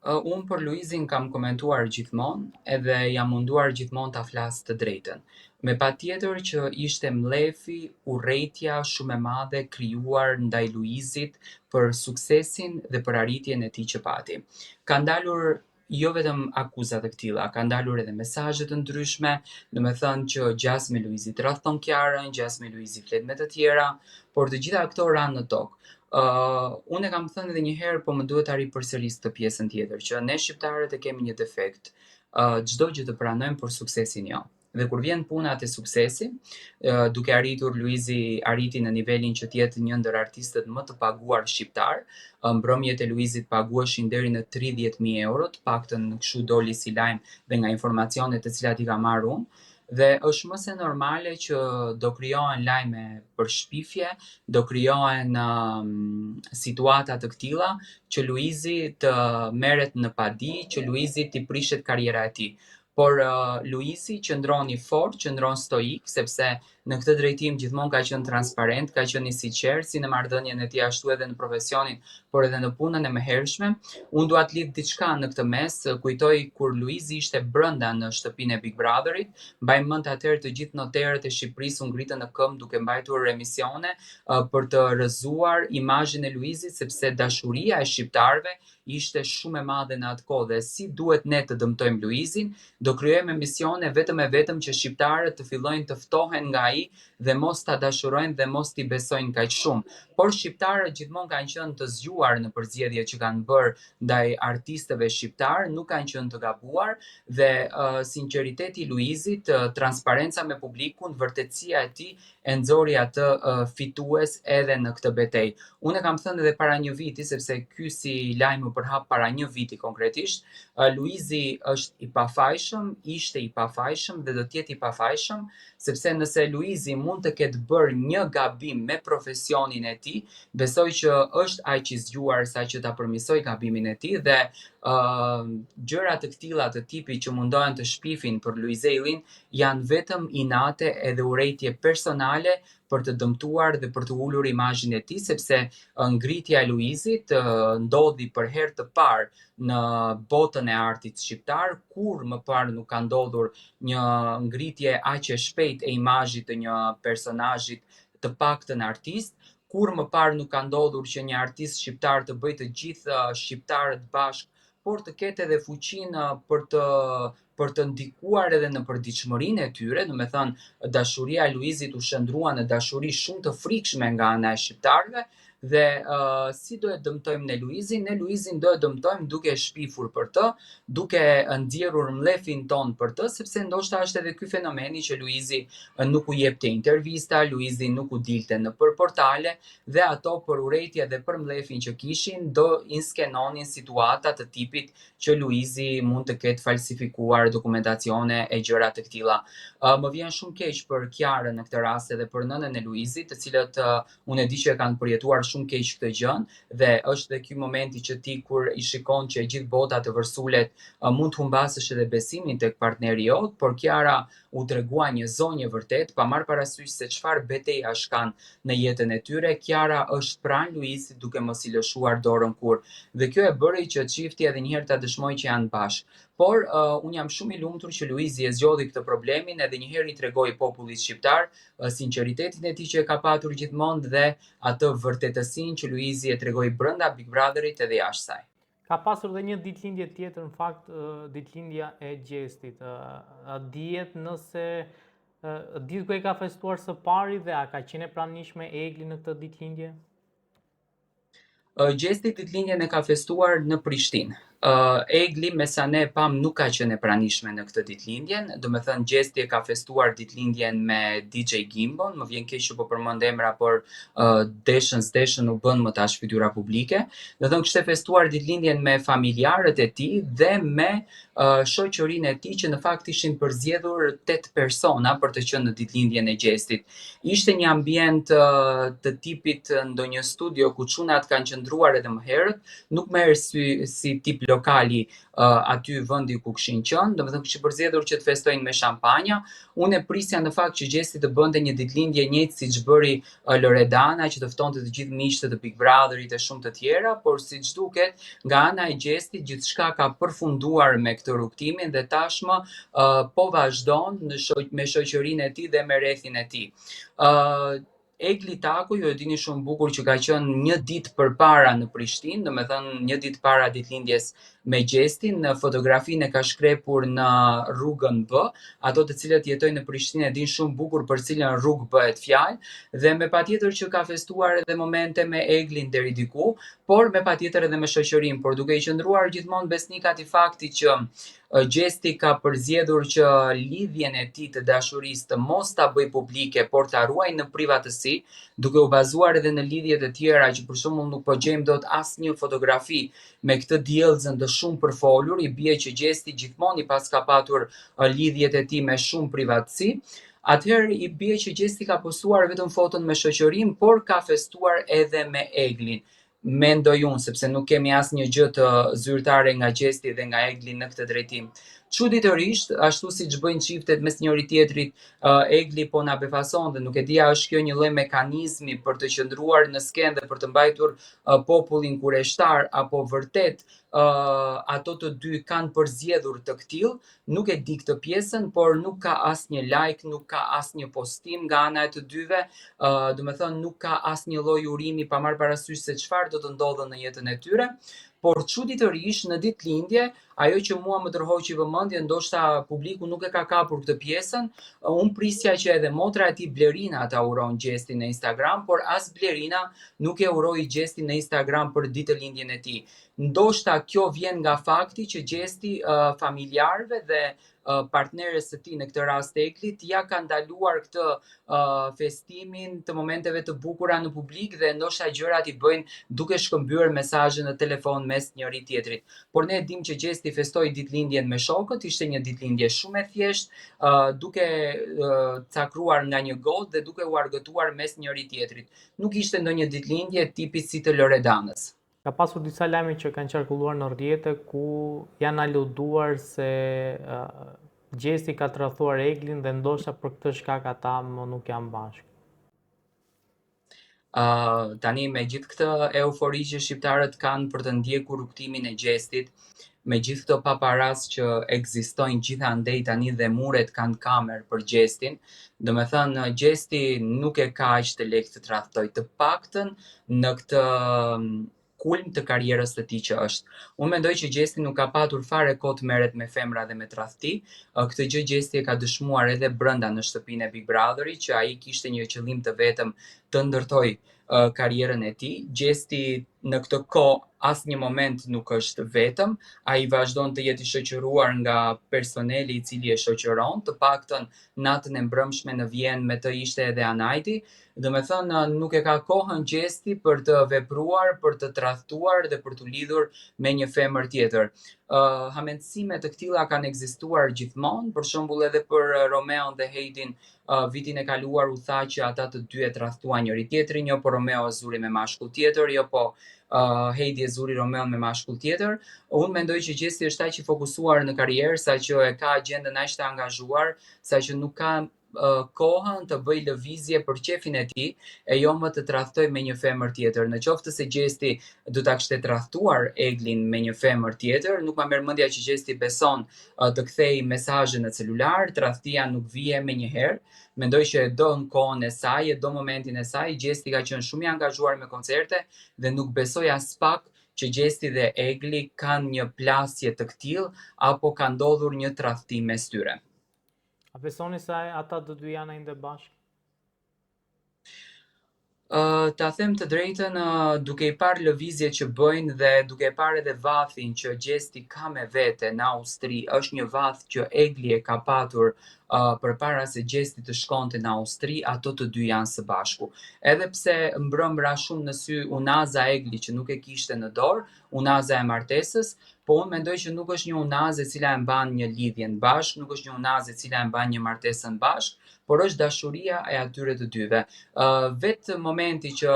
Unë për Luizin kam komentuar gjithmonë edhe jam munduar gjithmonë ta flas të drejtën. Me patjetër që ishte mlefi, urrejtja shumë e madhe krijuar ndaj Luizit për suksesin dhe për arritjen e tij që pati. Ka ndalur jo vetëm akuzat të këtilla, ka ndalur edhe mesazhe të ndryshme, domethënë që gjas me Luizit rrethon Kiarën, gjas me Luizit flet me të tjera, por të gjitha këto ranë në tokë. Unë e kam thënë edhe një herë, po më duhet ta ripërsëris këtë pjesën tjetër, që ne shqiptarët e kemi një defekt. Çdo gjë të pranojmë, por suksesin jo. Dhe kur vjen puna te suksesi, duke arritur Luizi arriti në nivelin që të jetë një ndër artistët më të paguar shqiptar. Mbrëmjet e Luizit paguheshin deri në 30.000 euro, të paktën kështu doli si lajm dhe nga informacionet të cilat i kam marrë unë. Dhe është më se normale që do krijohen lajme për shpifje, do krijohen situata të këtilla që Luizi të merret në padi, që Luizi t'i prishet karriera e tij. Por Luizi qëndroni fort, qëndron stoik, sepse në këtë drejtim gjithmonë ka qenë transparent, ka qenë i sinqert si në marrëdhënien e tij ashtu edhe në profesionin, por edhe në punën e mëhershme. Unë dua të lidh diçka në këtë mes, kujtoj kur Luizi ishte brenda në shtëpinë e Big Brotherit, mbaj mend atëherë të gjithë noterët e Shqipërisë u ngritën në këmbë duke mbajtur emisione për të rrëzuar imazhin e Luizit, sepse dashuria e shqiptarëve ishte shumë e madhe në atë kohë dhe si duhet ne të dëmtojmë Luizin, do krijojmë emisione vetëm e vetëm që shqiptarët të fillojnë të ftohen nga ai dhe mos ta dashurojnë dhe mos t'i besojnë kaq shumë. Por shqiptarët gjithmonë kanë qenë të zgjuar në përzgjedhjet që kanë bërë ndaj artistëve shqiptar, nuk kanë qenë të gabuar dhe sinqeriteti i Luizit, transparenca me publikun, vërtetësia e tij e nxori atë fitues edhe në këtë betejë. Unë e kam thënë edhe para një viti, sepse ky si lajm më përhap para një viti konkretisht, Luizi është i pafajshëm, ishte i pafajshëm dhe do të jetë i pafajshëm, sepse nëse Luizi mund të ketë bërë një gabim me profesionin e tij, besoj që është aq i zgjuar sa që ta përmirësoj gabimin e tij dhe gjëra të këtilla të tipit që mundohen të shpifin për Luizelin janë vetëm inate edhe urrejtje personale për të dëmtuar dhe për të ulur imazhin e tij, sepse ngritja e Luizit ndodhi për herë të parë në botën e artit shqiptar, kur më parë nuk ka ndodhur një ngritje aq e shpejtë e imazhit të një personazhi të paktën artist, kur më parë nuk ka ndodhur që një artist shqiptar të bëjë të gjithë shqiptarët bashkë, por të ketë edhe fuqinë për të ndikuar edhe në përditshmërinë e tyre, domethënë dashuria e Luizit u shndrua në dashuri shumë të frikshme nga ana e shqiptarëve dhe si do e dëmtojmë ne Luizin? Ne Luizin do e dëmtojmë duke shpifur për të, duke nxjerrur mlefin ton për të, sepse ndoshta është edhe ky fenomeni që Luizi nuk u jepte intervista, Luizi nuk u dilte në për portale dhe ato për urrejtje dhe për mlefin që kishin do inskenonin situata të tipit që Luizi mund të ketë falsifikuar dokumentacione e gjëra të këtilla. Më vjen shumë keq për Kiarën në këtë rast edhe për nënën e Luizit, të cilët unë e di që e kanë përjetuar shumë keq këtë gjë dhe është dhe ky momenti që ti kur i shikon që e gjithë bota të vërsulet mund të humbasësh edhe besimin tek partneri jot, por Kiara u tregua një zonjë vërtet, pa marrë parasysh se çfarë betejësh kanë në jetën e tyre. Kiara është pranë Luizit duke mos i lëshuar dorën kur. Dhe kjo e bëri që çifti edhe një herë ta dëshmojë që janë bashkë. Por unë jam shumë i lumtur që Luizi e zgjodhi këtë problemin edhe një herë i tregoi popullit shqiptar sinqeritetin e tij që e ka patur gjithmonë dhe atë vërtetësinë që Luizi e tregoi brenda Big Brotherit edhe jashtë saj. Ka pasur dhe një ditëlindje tjetër, në fakt ditëlindja e Gjestit. A dihet nëse ditë ku e ka festuar së pari dhe a ka qenë e pranishme Egli në këtë ditëlindje? Gjesti ditëlindjen e ka festuar në Prishtinë. Egli, me sa ne pam, nuk ka qenë e pranishme në këtë ditëlindjen, domethënë Gjesti e ka festuar ditëlindjen me DJ Gimbon, më vjen keq që po përmend emra, por deshën u bën më tash fytyra publike. Do thënë kishte festuar ditëlindjen me familjarët e tij dhe me shoqërinë e tij që në fakt ishin përzgjedhur 8 persona për të qenë në ditëlindjen e Gjestit. Ishte një ambient të tipit ndonjë studio ku çunat kanë qëndruar edhe më herët, nuk merr si tip lokali aty vendi ku kishin qenë, domethënë kishin përzgjedhur që të festojnë me shampanja. Unë e prisja në fakt që Gjesti të bënte një ditëlindje njëjtë siç bëri Loredana, që të ftonte të gjithë miqtë të Big Brotherit e shumë të tjera, por siç duket, nga ana e Gjestit gjithçka ka përfunduar me këtë rrugtimin dhe tashmë po vazhdon me shoqërinë e tij dhe me rrethin e tij. Egli Taku, ju e dini shumë bukur që ka qenë një ditë përpara në Prishtinë, domethënë një ditë para ditëlindjes me Gjestin, në fotografinë e ka shkrepur në rrugën B, ato të cilët jetojnë në Prishtinë e dinë shumë bukur për cilën rrugë bëhet fjalë, dhe me patjetër që ka festuar edhe momente me Eglin deri diku, por me patjetër edhe me shoqërinë, por duke i qëndruar gjithmonë besnik atij fakti që Gjesti ka përzgjedhur që lidhjen e tij të dashurisë të mos ta bëj publike, por ta ruaj në privatësi, duke u bazuar edhe në lidhjet e tjera që për shembull nuk po gjejmë dot asnjë fotografi me këtë diellzën të shumë përfolur, i bie që Gjesti gjithmonë i pas ka patur lidhjet e tij me shumë privatësi. Atëherë i bie që Gjesti ka postuar vetëm foton me shoqërinë, por ka festuar edhe me Eglin. Mendoj unë, sepse nuk kemi asnjë gjë të zyrtare nga Gjesti dhe nga Egli në këtë drejtim. Çuditërisht, ashtu siç bëjnë çiftet mes njëri tjetrit, Egli po na befasonte, nuk e di a është kjo një lloj mekanizmi për të qëndruar në skenë dhe për të mbajtur popullin kureshtar, apo vërtet ato të dy kanë përzgjedhur të kthill, nuk e di këtë pjesën, por nuk ka asnjë like, nuk ka asnjë postim nga ana e të dyve, domethënë nuk ka asnjë lloj urimi pa marrë parasysh se çfarë do të ndodhë në jetën e tyre. Por çuditërisht në ditëlindje, ajo që mua më tërhoqi vëmendjen, ndoshta publiku nuk e ka kapur këtë pjesën, unë prisja që edhe motra e tij Blerina ta uron Gjestin në Instagram, por as Blerina nuk e uroi Gjestin në Instagram për ditëlindjen e tij. Ndoshta kjo vjen nga fakti që Gjesti familjarëve dhe partneres së tij, në këtë rast Eglit, ja ka ndaluar këtë festimin të momenteve të bukura në publik dhe ndoshta gjërat i bëjnë duke shkëmbyer mesazhe në telefon mes njëri tjetrit. Por ne dim që Gjesti festoi ditëlindjen me shokët, ishte një ditëlindje shumë e thjeshtë, duke cakruar nga një gotë dhe duke u argëtuar mes njëri tjetrit. Nuk ishte ndonjë ditëlindje tipi si të Loredanës. Ka pasur disa lajme që kanë qarkulluar në rrjete ku janë aluduar se Gjesti ka tradhuar Eglin dhe ndoshta për këtë shkak ata më nuk janë bashkë. Tani me gjithë këtë eufori që shqiptarët kanë për të ndjekur rrugtimin e Gjestit, me gjithë këto paparazë që ekzistojnë gjithandej tani dhe muret kanë kamerë për Gjestin, domethënë Gjesti nuk e ka aq të lehtë të tradhtoj, të paktën në këtë kulm të karrierës së tij që është. Unë mendoj që Gjesti nuk ka patur fare kohë të merret me femra dhe me tradhti. Këtë gjë Gjesti e ka dëshmuar edhe brenda në shtëpinë e Big Brotherit, që ai kishte një qëllim të vetëm të ndërtoj karrierën e tij. Gjesti në këtë kohë asnjë moment nuk është vetëm, ai vazhdon të jetë i shoqëruar nga personeli i cili e shoqëron, të paktën natën e mbrëmshme në Vjenë me të ishte edhe Anajti. Domethënë nuk e ka kohën Gjesti për të vepruar, për të tradhtuar dhe për të lidhur me një femër tjetër. Hamendësime të këtilla kanë ekzistuar gjithmonë, për shembull edhe për Romeon dhe Heidin, vitin e kaluar u tha që ata të dy e tradhtuan njëri tjetrin, jo po Romeo e zuri me mashkull tjetër, jo po Heidi e zuri Romeon me mashkull tjetër. Unë mendoj që Gjesti është aq i fokusuar në karrierë, saqë e ka agjendën aq të angazhuar, saqë nuk ka kohën të bëj lëvizje për qefin e tij, e jo më të tradhtoj me një femër tjetër. Në qoftë se Gjesti do ta kishte tradhtuar Eglin me një femër tjetër, nuk ma merr mendja që Gjesti beson të kthej mesazhe në celular, tradhtia nuk vije menjëherë. Mendoj që e do në kohën e saj, e do momentin e saj. Gjesti ka qenë shumë i angazhuar me koncerte dhe nuk besoj as pak që Gjesti dhe Egli kanë një plasje të kthill apo ka ndodhur një tradhtim mes tyre. A besoni se ata të dy janë ende bashkë? Ta them të drejtën, duke i parë lëvizjet që bëjnë dhe duke i parë edhe vathin që Gjesti ka me vete në Austri, është një vath që Egli e ka patur përpara se Gjesti të shkonte në Austri, ato të dy janë së bashku. Edhe pse mbrëmra shumë në sy unaza Egli që nuk e kishte në dorë, unaza e martesës, po unë mendoj që nuk është një unazë e cila e mban një lidhje në bashkë, nuk është një unazë e cila e mban një martesë në bashkë, por është dashuria e atyre të dyve. Vetë momenti që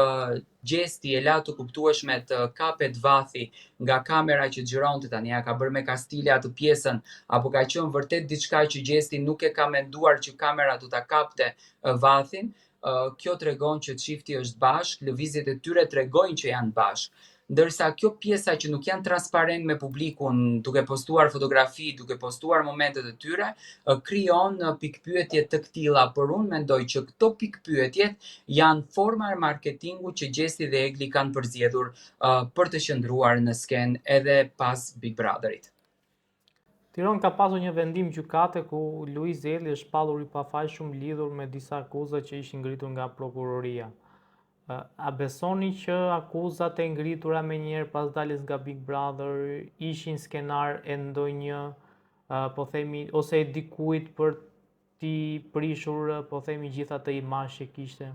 gjesti e la të kuptueshme të kapet vathi nga kamera që xhironte, tani ja ka bërë me kastile atë pjesën, apo ka qenë vërtet diçka që gjesti nuk e ka menduar që kamera do ta kapte vathin. Kjo tregon që çifti është bashk, lëvizjet e tyre tregojnë që janë bashk. Ndërsa kjo pjesa që nuk janë transparent me publikun, duke postuar fotografi, duke postuar momentet e tyre, krijon pikpyetje të këtilla, por unë mendoj që këto pikpyetjet janë forma e marketingut që Gjesti dhe Egli kanë përzgjedhur për të qëndruar në skenë edhe pas Big Brotherit. Tiranë ka pasur një vendim gjykate ku Luiz Egli është shpallur i pafajshëm lidhur me disa akuza që ishin ngritur nga prokuroria. A besoni që akuzat e ngritura me njerë pas daljes nga Big Brother ishin skenar e ndonjë, po themi, ose e dikujt për t'i prishur, po themi, gjitha të imazh që kishte?